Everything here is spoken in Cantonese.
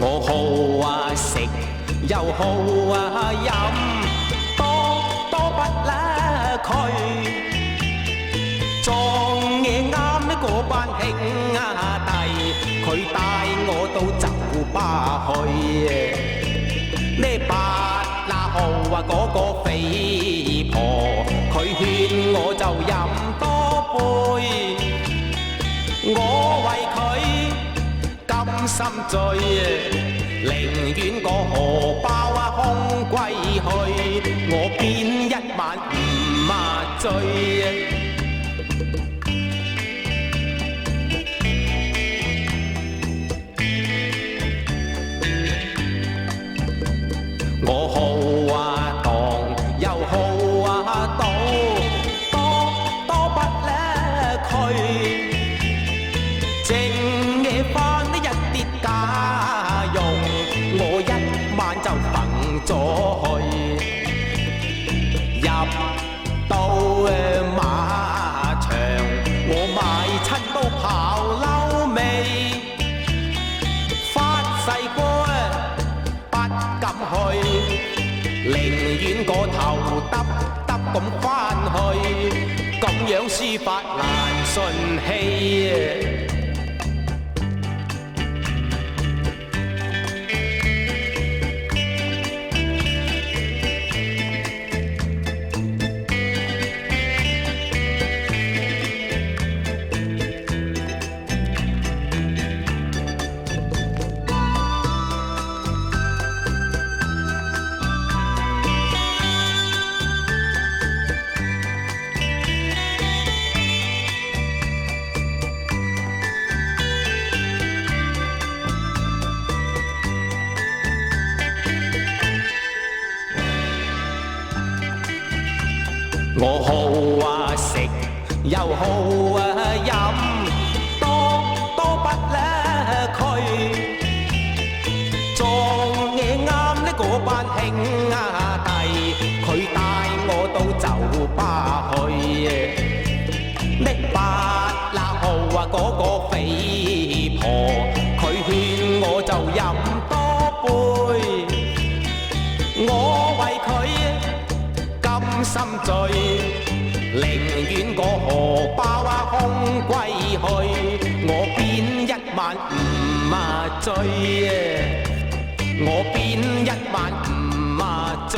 我好啊食，又好啊飲，多多不甩佢。撞嘢啱呢嗰班兄弟，佢帶我到酒吧去。呢八嗱號啊嗰個肥婆，佢勸我就飲多杯，我為佢甘心醉，寧願個荷包啊空歸去，我邊一晚唔麻醉。我好啊當，又好啊賭，多多不甩佢，剩嘢返呢一啲家用，我一晚就揈咗去。入到馬場，我買親都跑嬲尾，發誓過不敢去。寧願個頭耷耷咁返去，咁樣抒發難順氣。我好啊食，又好啊飲，多多不甩佢。撞嘢啱呢嗰班兄弟，佢帶我到酒吧去。呢八嗱號啊嗰個肥婆，佢勸我就飲多杯，我為佢甘心醉，寧願個荷包啊空歸去，我邊一晚唔麻醉，我邊一晚唔麻醉。